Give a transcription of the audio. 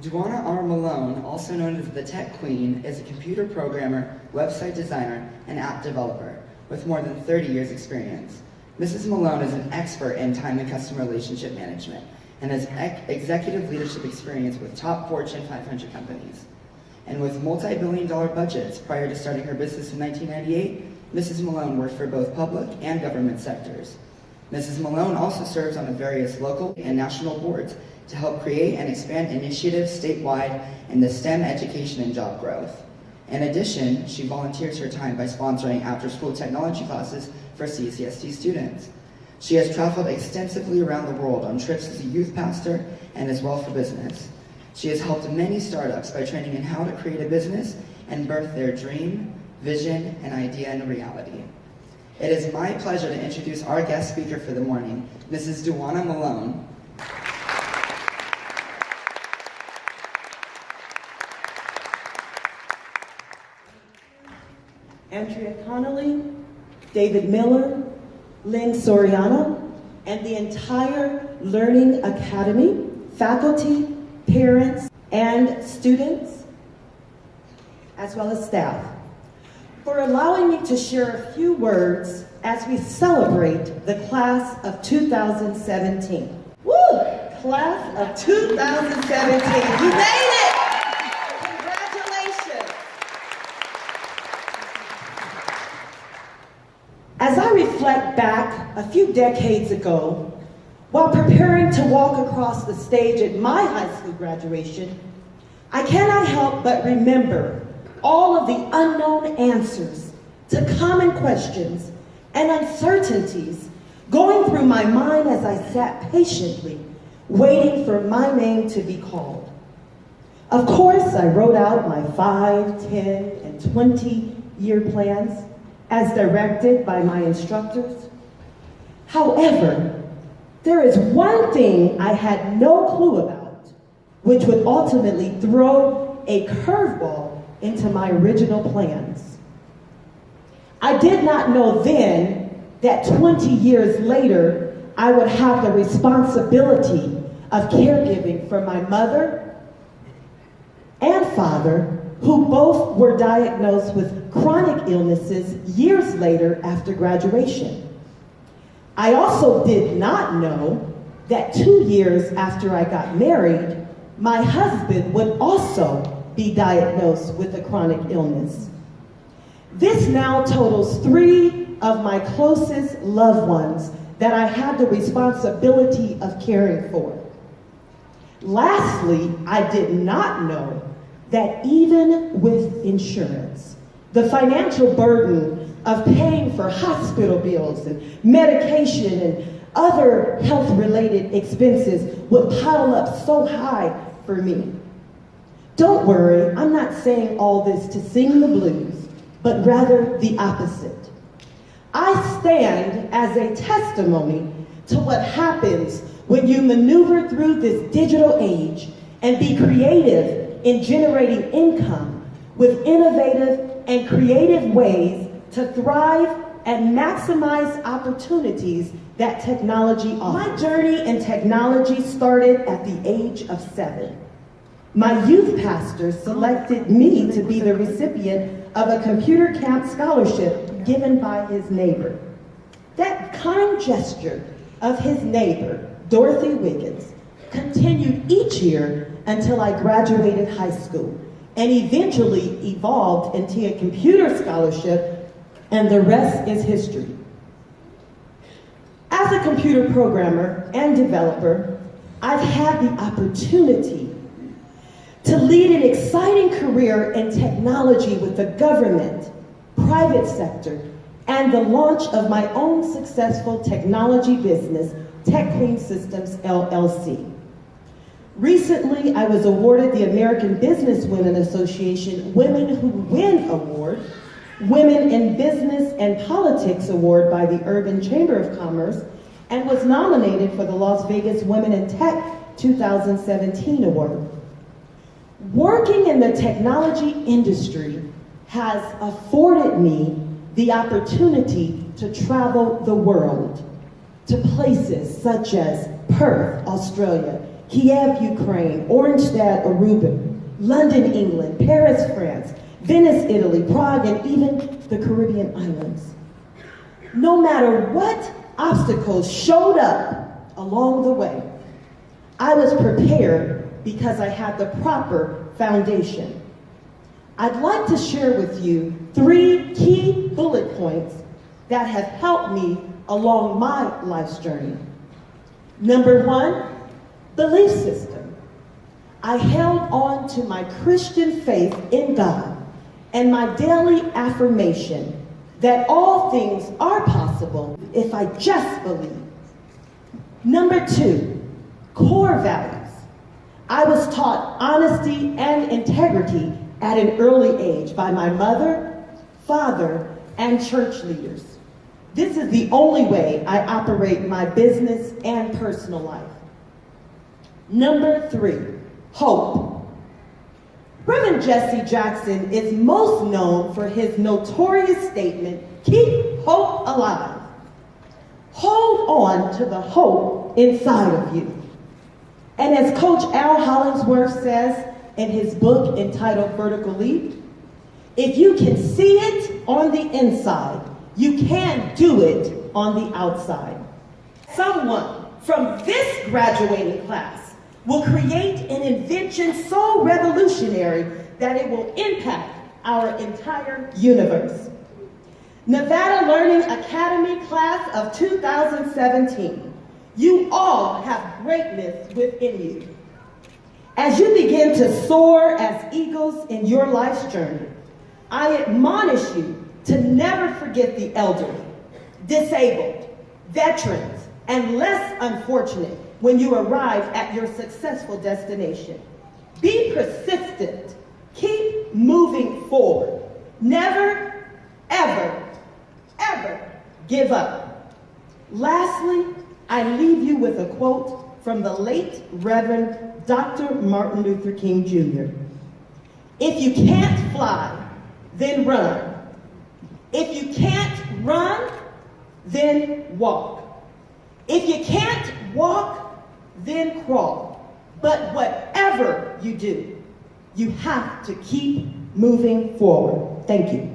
Duana R. Malone, also known as the Tech Queen, is a computer programmer, website designer, and app developer with more than 30 years experience. Mrs. Malone is an expert in time and customer relationship management and has executive leadership experience with top Fortune 500 companies. And with multi-billion-dollar budgets prior to starting her business in 1998, Mrs. Malone worked for both public and government sectors. Mrs. Malone also serves on various local and national boards to help create and expand initiatives statewide in the STEM education and job growth. In addition, she volunteers her time by sponsoring after-school technology classes for CCSD students. She has traveled extensively around the world on trips as a youth pastor and as well for business. She has helped many startups by training in how to create a business and birth their dream, vision, and idea into reality. It is my pleasure to introduce our guest speaker for the morning, Mrs. Duana Malone. Andrea Connolly, David Miller, Lynn Soriano, and the entire Learning Academy, faculty, parents, and students, as well as staff, for allowing me to share a few words as we celebrate the class of 2017. Woo! Class of 2017. You made it! Congratulations! As I reflect back a few decades ago, while preparing to walk across the stage at my high school graduation, I cannot help but remember all of the unknown answers to common questions and uncertainties going through my mind as I sat patiently waiting for my name to be called. Of course, I wrote out my 5, 10, and 20-year plans as directed by my instructors. However, there is one thing I had no clue about, which would ultimately throw a curveball into my original plans. I did not know then that 20 years later, I would have the responsibility of caregiving for my mother and father, who both were diagnosed with chronic illnesses years later after graduation. I also did not know that 2 years after I got married, my husband would also be diagnosed with a chronic illness. This now totals 3 of my closest loved ones that I had the responsibility of caring for. Lastly, I did not know that even with insurance, the financial burden of paying for hospital bills and medication and other health-related expenses would pile up so high for me. Don't worry, I'm not saying all this to sing the blues, but rather the opposite. I stand as a testimony to what happens when you maneuver through this digital age and be creative in generating income with innovative and creative ways to thrive and maximize opportunities that technology offers. My journey in technology started at the age of 7. My youth pastor selected me to be the recipient of a computer camp scholarship given by his neighbor. That kind gesture of his neighbor, Dorothy Wiggins, continued each year until I graduated high school and eventually evolved into a computer scholarship, and the rest is history. As a computer programmer and developer, I've had the opportunity to lead an exciting career in technology with the government, private sector, and the launch of my own successful technology business, Tech Queen Systems, LLC. Recently, I was awarded the American Businesswomen Association Women Who Win Award, Women in Business and Politics Award by the Urban Chamber of Commerce, and was nominated for the Las Vegas Women in Tech 2017 Award. Working in the technology industry has afforded me the opportunity to travel the world to places such as Perth, Australia, Kiev, Ukraine, Oranjestad, Aruba, London, England, Paris, France, Venice, Italy, Prague, and even the Caribbean islands. No matter what obstacles showed up along the way, I was prepared because I had the proper foundation. I'd like to share with you 3 key bullet points that have helped me along my life's journey. Number 1, belief system. I held on to my Christian faith in God and my daily affirmation that all things are possible if I just believe. Number 2, core values. I was taught honesty and integrity at an early age by my mother, father, and church leaders. This is the only way I operate my business and personal life. Number 3, hope. Reverend Jesse Jackson is most known for his notorious statement, "Keep hope alive." Hold on to the hope inside of you. And as Coach Al Hollingsworth says in his book entitled Vertical Leap, if you can see it on the inside, you can do it on the outside. Someone from this graduating class will create an invention so revolutionary that it will impact our entire universe. Nevada Learning Academy class of 2017, you all have greatness within you. As you begin to soar as eagles in your life's journey, I admonish you to never forget the elderly, disabled, veterans, and less unfortunate when you arrive at your successful destination. Be persistent. Keep moving forward. Never, ever, ever give up. Lastly, I leave you with a quote from the late Reverend Dr. Martin Luther King Jr. If you can't fly, then run. If you can't run, then walk. If you can't walk, then crawl. But whatever you do, you have to keep moving forward. Thank you.